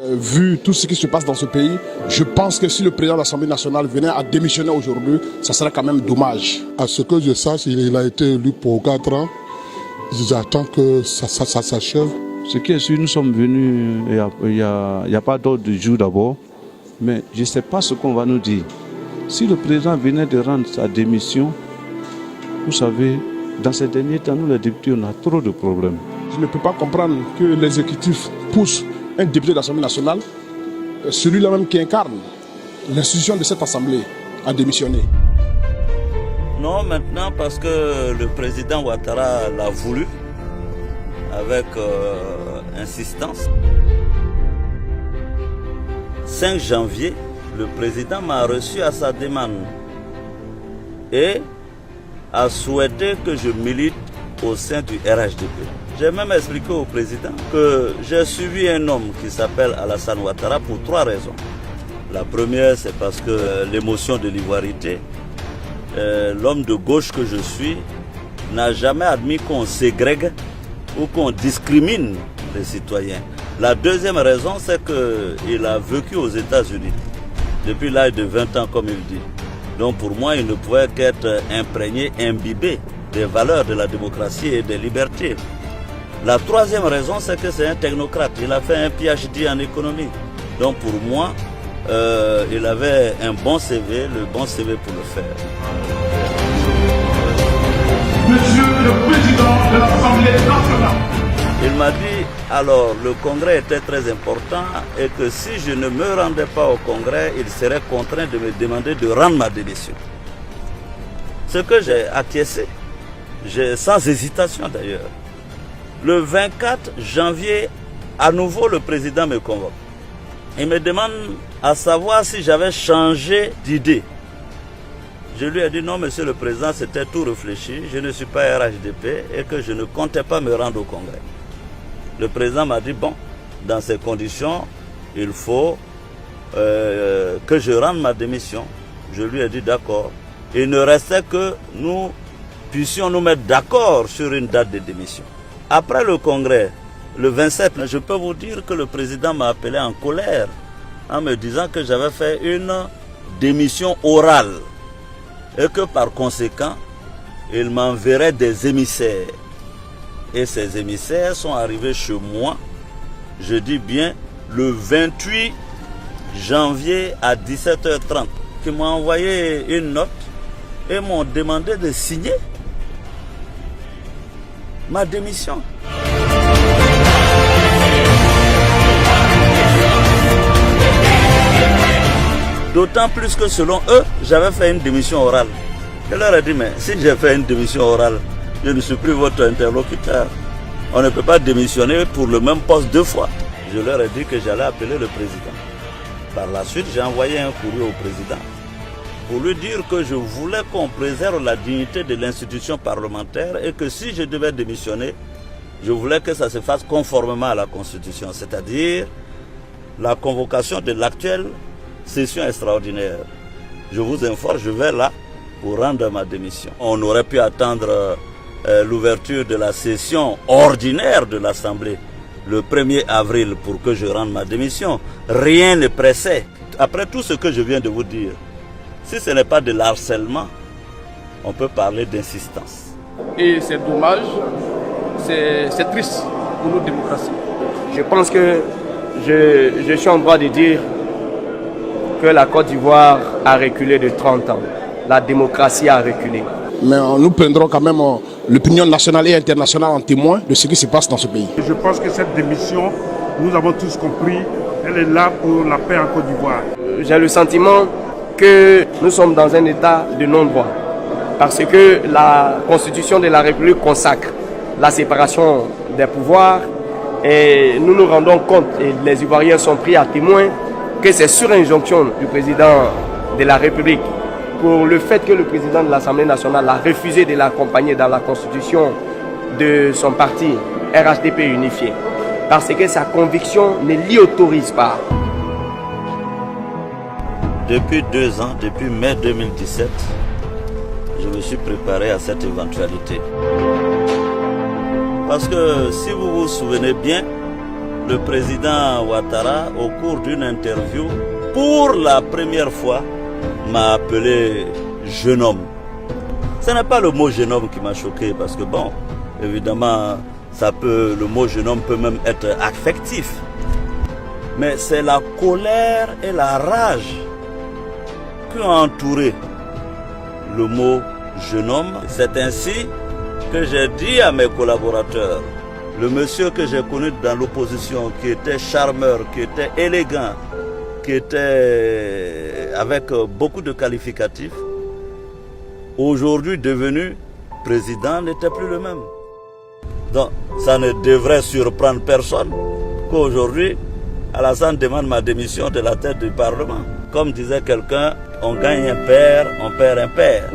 Vu tout ce qui se passe dans ce pays, je pense que si le président de l'Assemblée nationale venait à démissionner aujourd'hui, ça serait quand même dommage. À ce que je sache, il a été élu pour 4 ans. J'attends que ça s'achève. Ce qui est sûr, nous sommes venus, il n'y a pas d'ordre du jour d'abord, mais je ne sais pas ce qu'on va nous dire. Si le président venait de rendre sa démission, vous savez, dans ces derniers temps, nous les députés, on a trop de problèmes. Je ne peux pas comprendre que l'exécutif pousse un député de l'Assemblée nationale, celui-là même qui incarne l'institution de cette Assemblée, à démissionner. Non, maintenant parce que le président Ouattara l'a voulu, avec insistance. 5 janvier, le président m'a reçu à sa demande et a souhaité que je milite au sein du RHDP. J'ai même expliqué au président que j'ai suivi un homme qui s'appelle Alassane Ouattara pour 3 raisons. La première, c'est parce que l'émotion de l'ivoirité, l'homme de gauche que je suis, n'a jamais admis qu'on ségrègue ou qu'on discrimine les citoyens. La deuxième raison, c'est qu'il a vécu aux États-Unis depuis l'âge de 20 ans, comme il dit. Donc pour moi, il ne pouvait qu'être imprégné, imbibé des valeurs de la démocratie et des libertés. La troisième raison, c'est que c'est un technocrate. Il a fait un PhD en économie. Donc pour moi, il avait un bon CV, le bon CV pour le faire. Monsieur le Président de l'Assemblée nationale. Il m'a dit, alors le congrès était très important et que si je ne me rendais pas au congrès, il serait contraint de me demander de rendre ma démission. Ce que j'ai acquiescé, sans hésitation d'ailleurs. Le 24 janvier, à nouveau le président me convoque. Il me demande à savoir si j'avais changé d'idée. Je lui ai dit non, monsieur le président, c'était tout réfléchi, je ne suis pas RHDP et que je ne comptais pas me rendre au congrès. Le président m'a dit bon, dans ces conditions, il faut que je rende ma démission. Je lui ai dit d'accord. Il ne restait que nous puissions nous mettre d'accord sur une date de démission. Après le congrès, le 27, je peux vous dire que le président m'a appelé en colère en me disant que j'avais fait une démission orale et que par conséquent, il m'enverrait des émissaires. Et ces émissaires sont arrivés chez moi, je dis bien, le 28 janvier à 17h30, qui m'ont envoyé une note et m'ont demandé de signer ma démission. D'autant plus que selon eux, j'avais fait une démission orale. Je leur ai dit, mais si j'ai fait une démission orale, je ne suis plus votre interlocuteur. On ne peut pas démissionner pour le même poste 2 fois. Je leur ai dit que j'allais appeler le président. Par la suite, j'ai envoyé un courrier au président pour lui dire que je voulais qu'on préserve la dignité de l'institution parlementaire et que si je devais démissionner, je voulais que ça se fasse conformément à la Constitution, c'est-à-dire la convocation de l'actuelle session extraordinaire. Je vous informe, je vais là pour rendre ma démission. On aurait pu attendre l'ouverture de la session ordinaire de l'Assemblée le 1er avril pour que je rende ma démission. Rien ne pressait. Après tout ce que je viens de vous dire, si ce n'est pas de l'harcèlement, on peut parler d'insistance. Et c'est dommage, c'est triste pour notre démocratie. Je pense que je suis en droit de dire que la Côte d'Ivoire a reculé de 30 ans. La démocratie a reculé. Mais nous prendrons quand même l'opinion nationale et internationale en témoin de ce qui se passe dans ce pays. Je pense que cette démission, nous avons tous compris, elle est là pour la paix en Côte d'Ivoire. J'ai le sentiment que nous sommes dans un état de non-droit. Parce que la Constitution de la République consacre la séparation des pouvoirs et nous nous rendons compte, et les Ivoiriens sont pris à témoin, que c'est sur injonction du président de la République pour le fait que le président de l'Assemblée nationale a refusé de l'accompagner dans la constitution de son parti RHDP unifié. Parce que sa conviction ne l'y autorise pas. Depuis 2 ans, depuis mai 2017, je me suis préparé à cette éventualité. Parce que si vous vous souvenez bien, le président Ouattara, au cours d'une interview, pour la première fois, m'a appelé jeune homme. Ce n'est pas le mot jeune homme qui m'a choqué, parce que bon, évidemment, le mot jeune homme peut même être affectif. Mais c'est la colère et la rage qui ont entouré le mot jeune homme. C'est ainsi que j'ai dit à mes collaborateurs, le monsieur que j'ai connu dans l'opposition, qui était charmeur, qui était élégant, qui était avec beaucoup de qualificatifs, aujourd'hui devenu président, n'était plus le même. Donc ça ne devrait surprendre personne qu'aujourd'hui, Alassane demande ma démission de la tête du Parlement. Comme disait quelqu'un, on gagne un père, on perd un père.